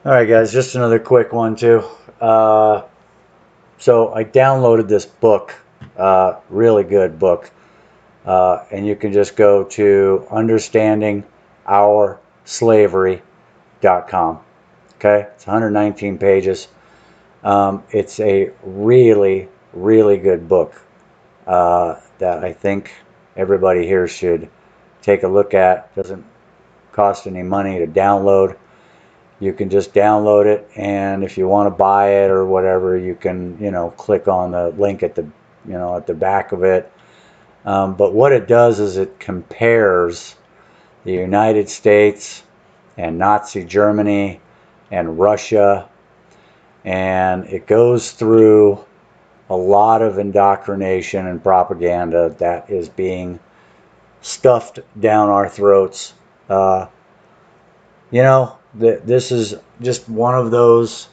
All right, guys, just another quick one too. So I downloaded this book, really good book, and you can just go to understandingOurSlavery.com. Okay, it's 119 pages. It's a really, really good book that I think everybody here should take a look at. Doesn't cost any money to download. You can just download it, and if you want to buy it or whatever, you can, click on the link at the, at the back of it. But what it does is it compares the United States and Nazi Germany and Russia, and it goes through a lot of indoctrination and propaganda that is being stuffed down our throats. This is just one of those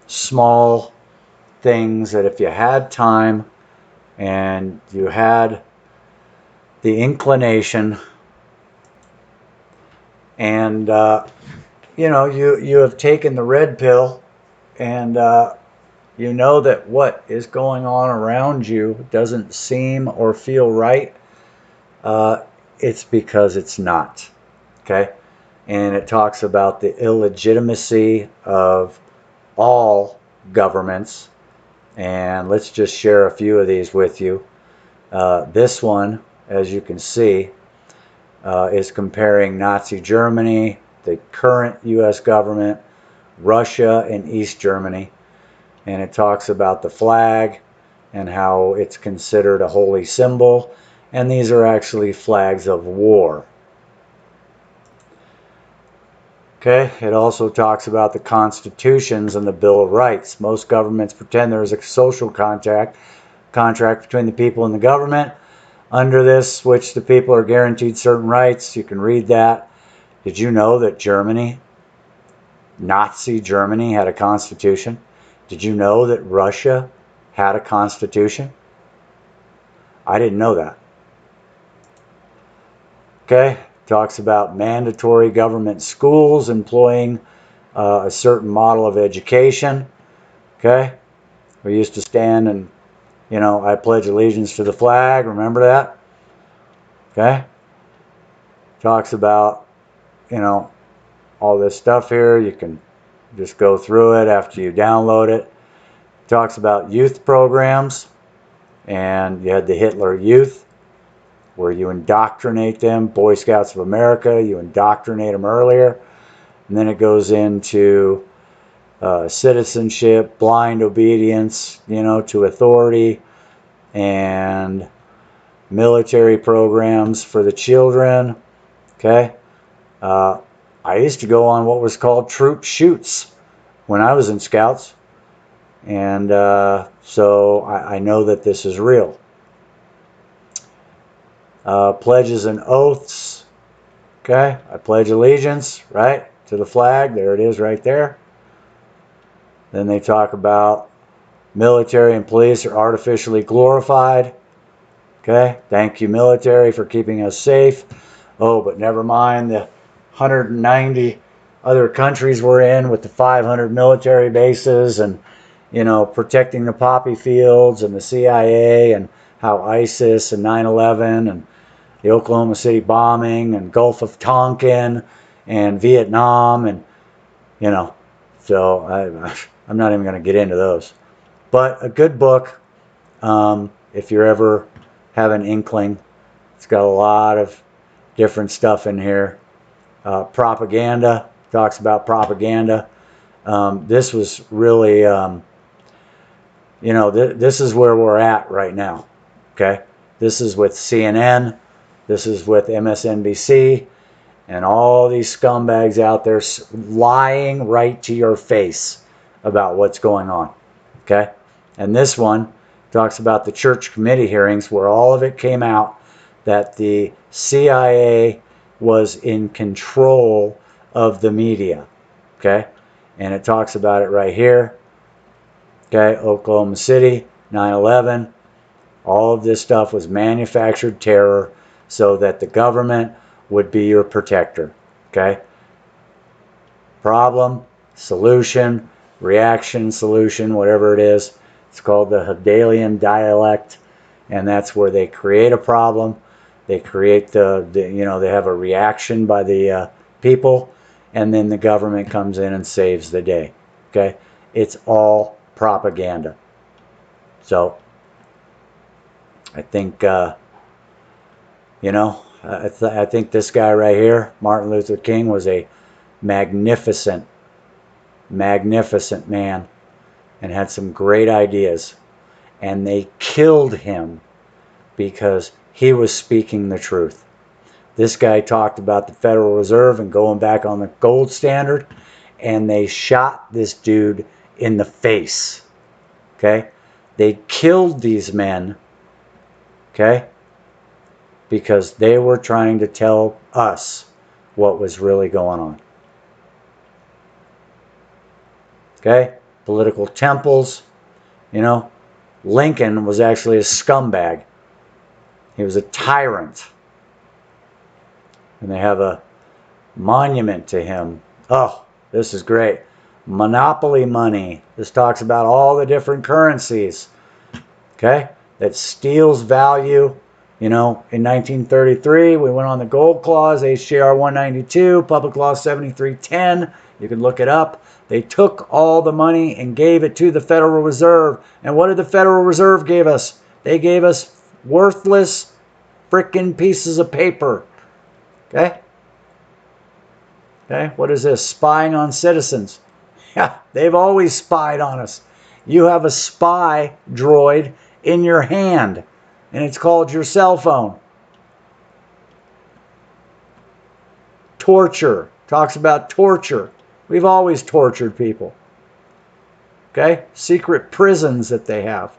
small things that if you had time and you had the inclination and you have taken the red pill and you know that what is going on around you doesn't seem or feel right, it's because it's not. Okay? And it talks about the illegitimacy of all governments. And let's just share a few of these with you. This one, as you can see, is comparing Nazi Germany, the current U.S. government, Russia, and East Germany. And it talks about the flag and how it's considered a holy symbol. And these are actually flags of war. Okay, it also talks about the constitutions and the Bill of Rights. Most governments pretend there is a social contract between the people and the government. Under this, which the people are guaranteed certain rights, you can read that. Did you know that Germany, Nazi Germany, had a constitution? Did you know that Russia had a constitution? I didn't know that. Okay, talks about mandatory government schools employing a certain model of education. Okay, we used to stand and, I pledge allegiance to the flag. Remember that? Okay, talks about, all this stuff here. You can just go through it after you download it. Talks about youth programs, and you had the Hitler Youth, where you indoctrinate them. Boy Scouts of America, you indoctrinate them earlier. And then it goes into citizenship, blind obedience, to authority, and military programs for the children. Okay. I used to go on what was called troop shoots when I was in Scouts. And so I know that this is real. Pledges and oaths. Okay, I pledge allegiance, right, to the flag. There it is right there. Then they talk about military and police are artificially glorified. Okay, thank you, military, for keeping us safe. Oh, but never mind the 190 other countries we're in with the 500 military bases and, protecting the poppy fields and the CIA and how ISIS and 9/11 and the Oklahoma City bombing and Gulf of Tonkin and Vietnam and, so I'm not even going to get into those. But a good book, if you're ever have an inkling. It's got a lot of different stuff in here. Propaganda, talks about propaganda. This was really, this is where we're at right now. Okay? This is with CNN. This is with MSNBC. And all these scumbags out there lying right to your face about what's going on. Okay? And this one talks about the church committee hearings where all of it came out that the CIA was in control of the media. Okay? And it talks about it right here. Okay? Oklahoma City, 9/11. All of this stuff was manufactured terror so that the government would be your protector. Okay? Problem, solution, reaction, solution, whatever it is. It's called the Hegelian dialect, and that's where they create a problem. They create they have a reaction by the people, and then the government comes in and saves the day. Okay? It's all propaganda. So, I think, I think this guy right here, Martin Luther King, was a magnificent, magnificent man and had some great ideas. And they killed him because he was speaking the truth. This guy talked about the Federal Reserve and going back on the gold standard, and they shot this dude in the face. Okay? They killed these men, okay, because they were trying to tell us what was really going on. Okay? Political temples. Lincoln was actually a scumbag. He was a tyrant. And they have a monument to him. Oh, this is great. Monopoly money. This talks about all the different currencies. Okay? That steals value. In 1933, we went on the gold clause, HJR 192, Public Law 7310. You can look it up. They took all the money and gave it to the Federal Reserve. And what did the Federal Reserve give us? They gave us worthless frickin' pieces of paper. Okay? Okay, what is this? Spying on citizens. Yeah, they've always spied on us. You have a spy droid in your hand, and it's called your cell phone. Torture. Talks about torture. We've always tortured people. Okay? Secret prisons that they have.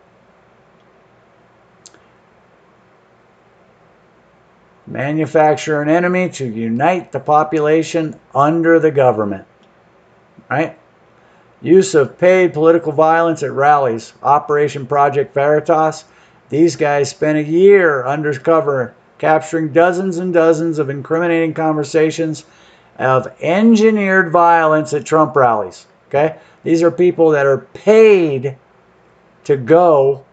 Manufacture an enemy to unite the population under the government. Right? Use of paid political violence at rallies. Operation Project Veritas. These guys spent a year undercover capturing dozens and dozens of incriminating conversations of engineered violence at Trump rallies. Okay? These are people that are paid to go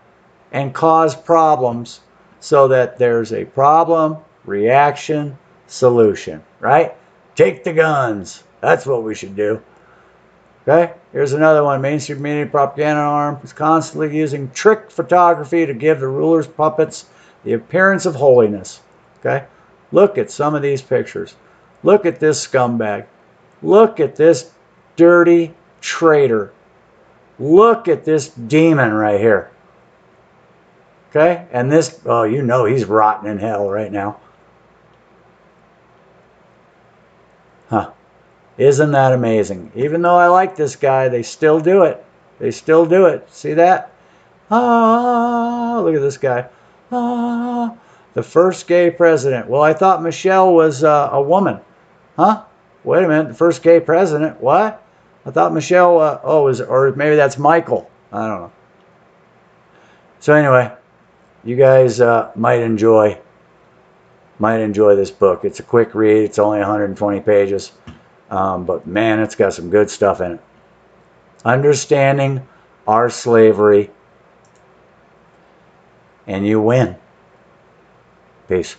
and cause problems so that there's a problem, reaction, solution, right? Take the guns. That's what we should do. Okay, here's another one. Mainstream media propaganda arm is constantly using trick photography to give the ruler's puppets the appearance of holiness. Okay, look at some of these pictures. Look at this scumbag. Look at this dirty traitor. Look at this demon right here. Okay, and this, oh, he's rotten in hell right now. Huh. Isn't that amazing? Even though I like this guy, they still do it. They still do it. See that? Ah, look at this guy. Ah, the first gay president. Well, I thought Michelle was a woman. Huh? Wait a minute. The first gay president? What? I thought Michelle, or maybe that's Michael. I don't know. So anyway, you guys might enjoy this book. It's a quick read. It's only 120 pages. But man, it's got some good stuff in it. Understanding our slavery, and you win. Peace.